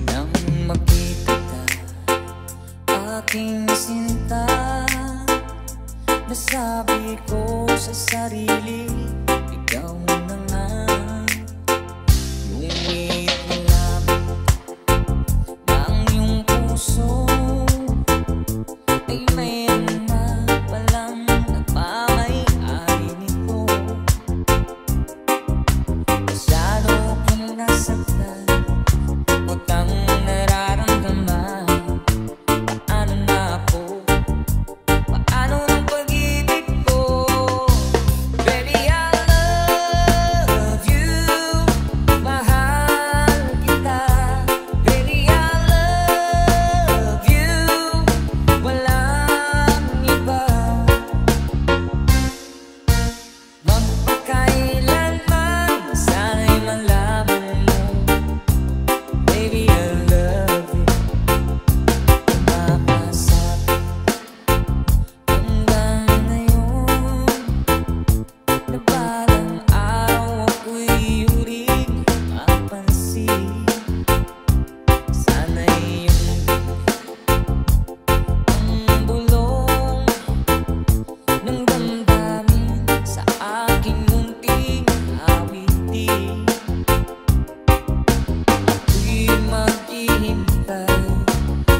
Nang makita ka, aking sinta, nasabi ko sa sarili, ikaw na nga. Ngunit malaman ng iyong puso ay mayroon na palang nagmamay-ari nito. Masyado kong nasaktan, utang nararamdaman. Paano na po? Paano ang pag-ibig ko? Baby, I love you, mahal kita. Baby, I love you, walang iba. Magpakailanman, sana'y malaman mo, baby, I love you. Makasabi hanggang ngayon na balang araw ako'y uling mapansin. Sana'y iyong ang bulong ng damdamin sa aking munting awitin. Ako'y maghihintay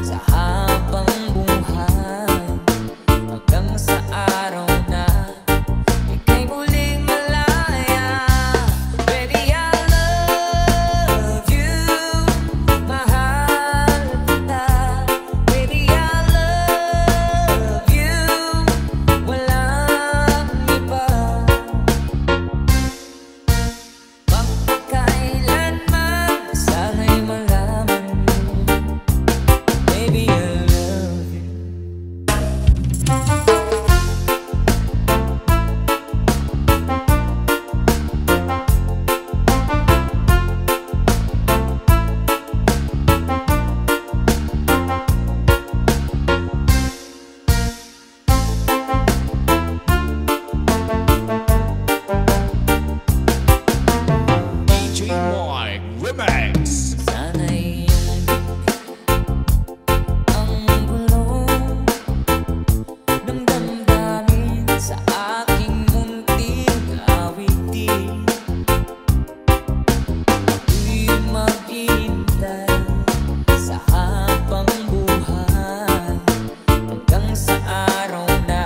sa habang buhay hanggang sa araw na ika'y muling malaya. Baby, I love you, mahal kita. Baby, I love you, walang iba. Magpakailanman, sana'y malaman mo, baby, I love you. Sana'y iyong ang bulong ng damdamin sa aking munting awitin. Ako'y maghihintay sa habang buhay hanggang sa araw na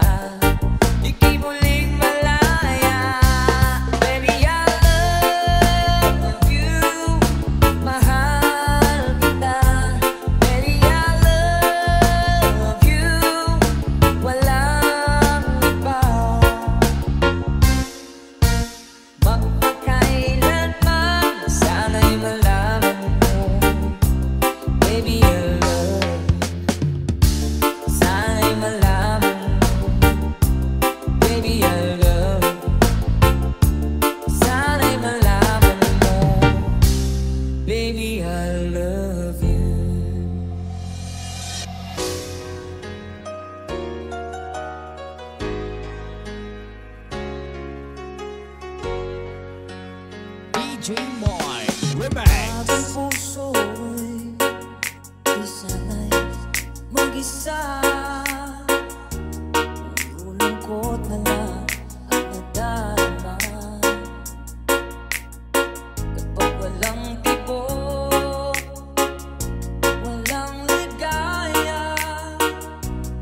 ika'y muling malaya. Baby, I love you, mahal kita. Baby, I love you, walang iba. Magpakailanman, sana'y malaman mo, baby, I love you. Sana'y malaman mo, baby, I love you. Sana'y malaman mo, baby, I love you. DJ Moy Aking Remix. puso'y di sana'y mag-isa. Puro lungkot na lang ang nadama. Kapag walang tibok, walang ligaya.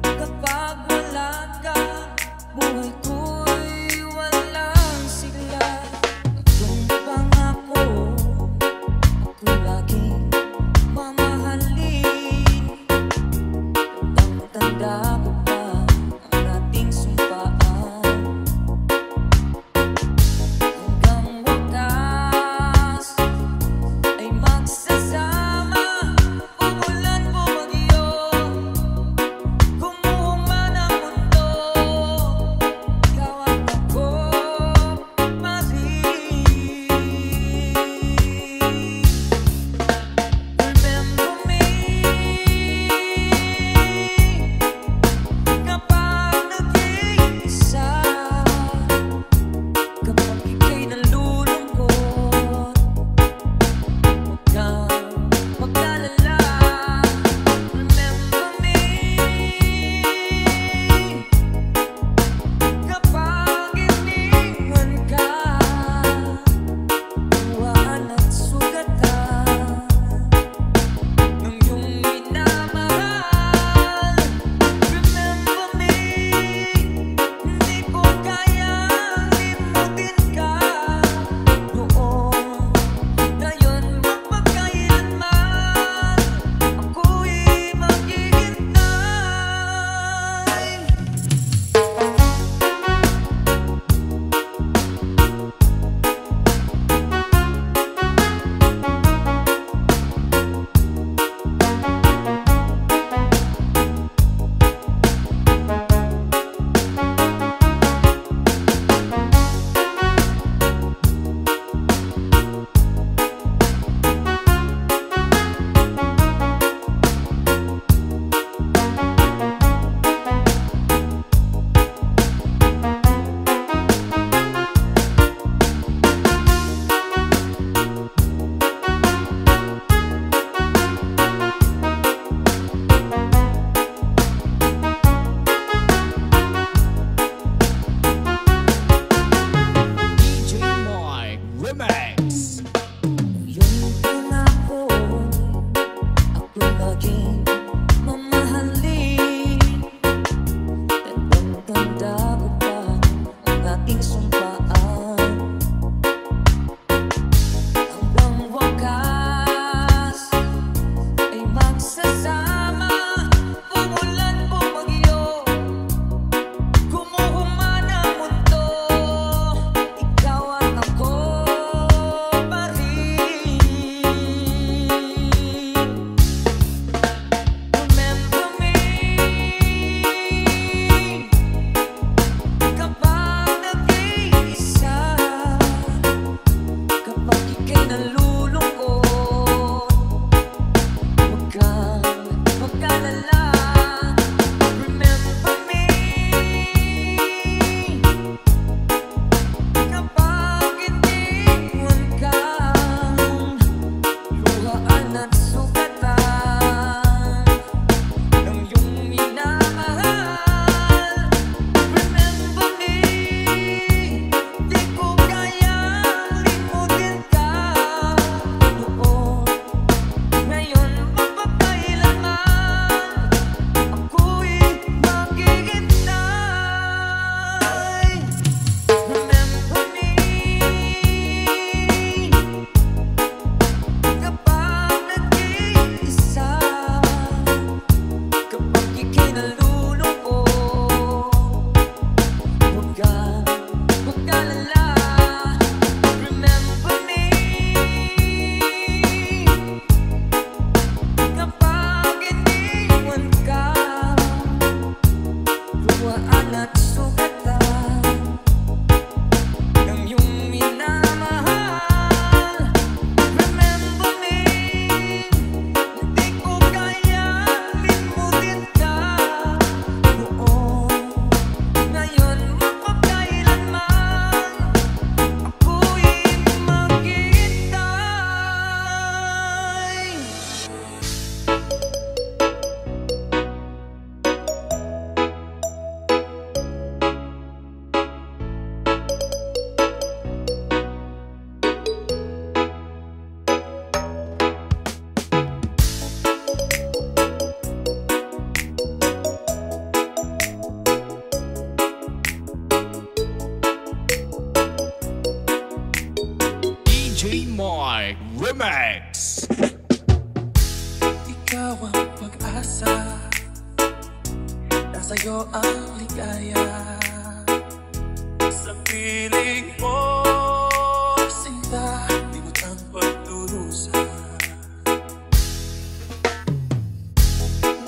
Kapag wala ka, buhay ko'y walang sigla. Itong pangako, ako'y laging mamahalin. Remix. Yung pangako, ako laging mamahalin. Tandang-tanda ko pa ang ating sumpaan. Hanggang wakas ay magsasama. Umulan po bagyo, gumuhuman ang mundo. Ikaw at ako pa rin. Remember me kapag nag-iisa, kapag ika'y nalulungkot, huwag kang mag-alala. Remember me kapag iniwan kang luhaan at sugatan ng iyong minamahal. Remember me, di ko kayang limutin ka noon, ngayon mapagkailanman ako'y maghihintay. Remember me kapag nag-iisa, kapag ika'y nalulungkot, huwag kang mag-alala. Remember me kapag iniwan ka, luhaan at sugatan ng iyong minamahal. Remember me, hindi ko kayang limutin ka noon, ngayon mapagkailanman ako'y maghihintay. DJ Mike Remix. Ikaw ang pag-asa, nasa'yo ang ligaya. Sa piling mo, sinta, limot ang pagdurusa.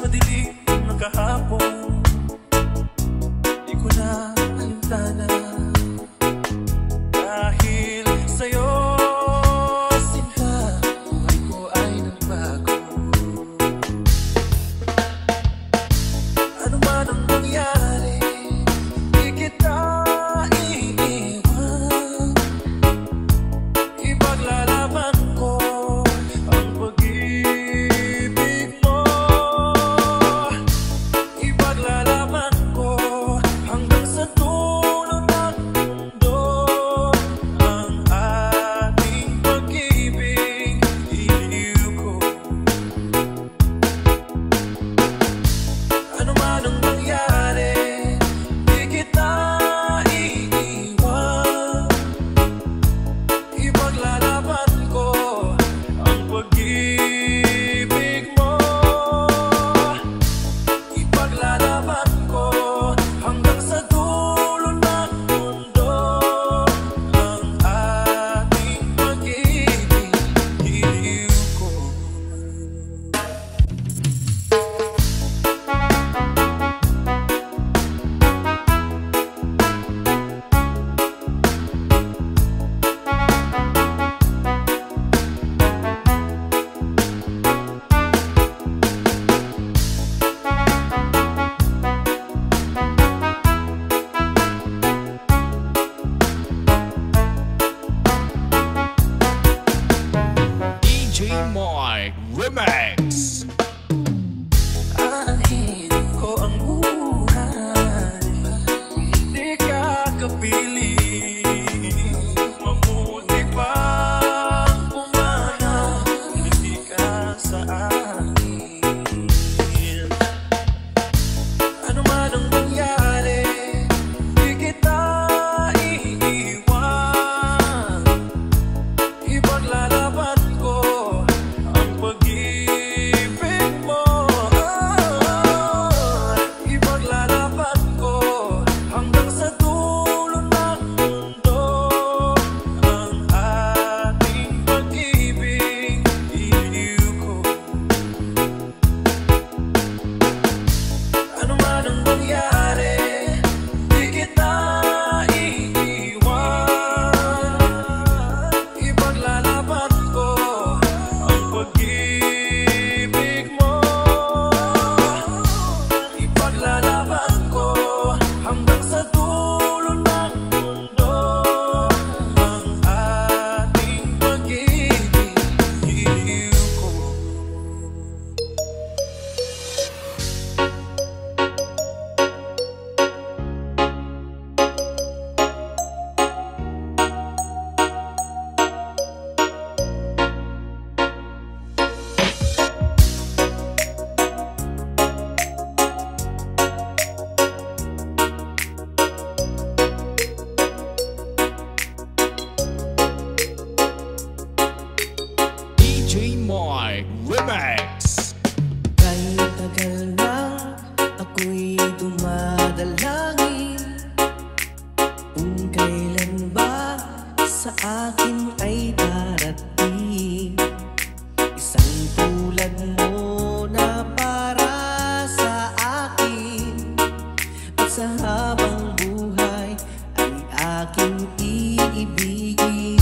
Madilim na kahapon, di ko na alintana. Dahil sa'yo, sinta, buhay ko ay nagbago. Ano man ang mangyari, di kita iiwan. DJ Mike Remix. Kay tagal na ako'y dumadalangin, kung kailan ba sa akin ay darating isang tulad mo na para sa akin, at sa habang buhay ay aking iibigin.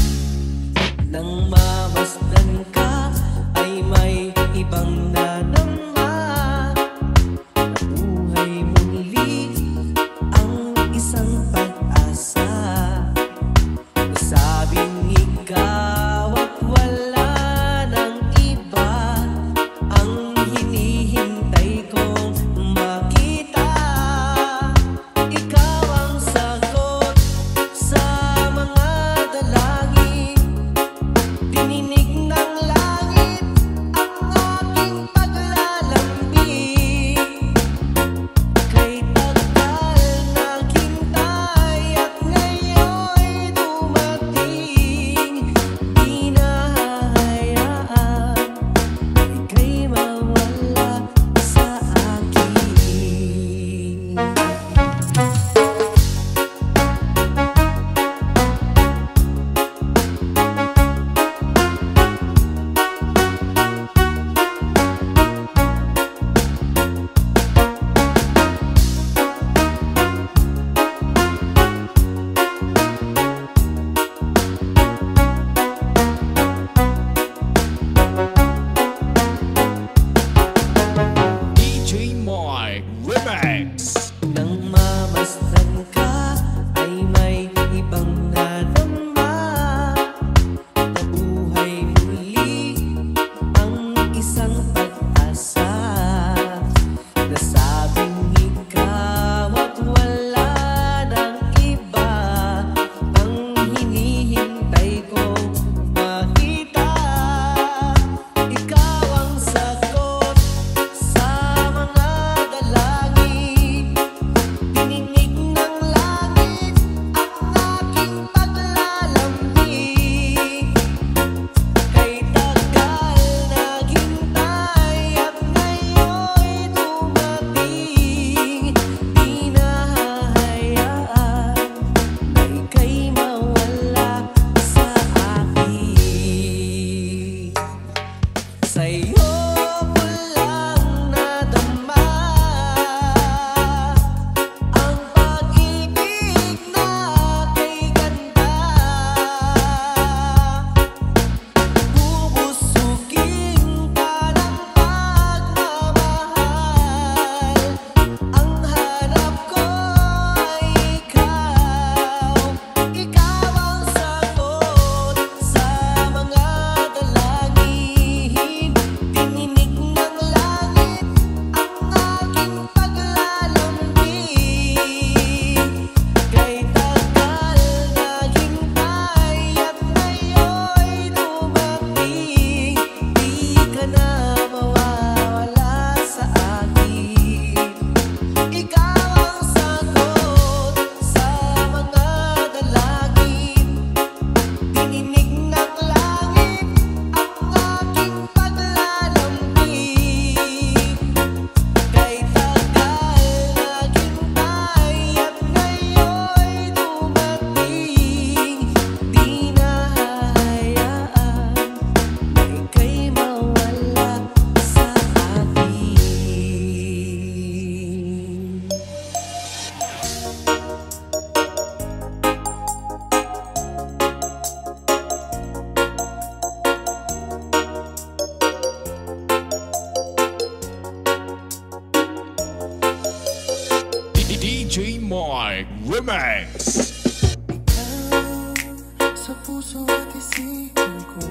Nang mamasdan ka ay may ibang nadarama, nabuhay muli ang isang pag-asa. Nasabing ikaw at wala nang iba ang hinihintay kong makita. Ikaw ang sagot sa mga dalangin, tininig ng langit ang aking paglalambing. Kay tagal naghintay at ngayon'y dumating, di na hahayaan ika'y mawala sa akin. DJ Mike Remix. Nang mamasdan ka ay may ibang nadarama, nabuhay muli ang isang pag-asa. Nasabing ikaw at wala nang iba ang hinihintay kong makita. Ikaw ang sagot sa mga dalangin, tininig ng langit ang aking paglalambing. Kay tagal naghintay at ngayon'y dumating, di na hahayaan na ika'y mawala sa akin. Sa'yo ko lang nadama ang pag-ibig na kay ganda. Bubusugin ka ng pagmamahal, ang hanap ko ay ikaw. Ikaw ang sagot sa mga dalangin, tininig ng langit ang aking paglalambing. Kay tagal naghintay at ngayon'y dumating, di ka na mawawala sa akin. Ikaw ang sagot sa mga dalangin, tininig ng langit ang aking paglalambing. Kay tagal naghintay at ngayon'y dumating, di na hahayaan na ika'y mawala sa akin. DJ Mike Remix. Ikaw sa puso at isipan ko.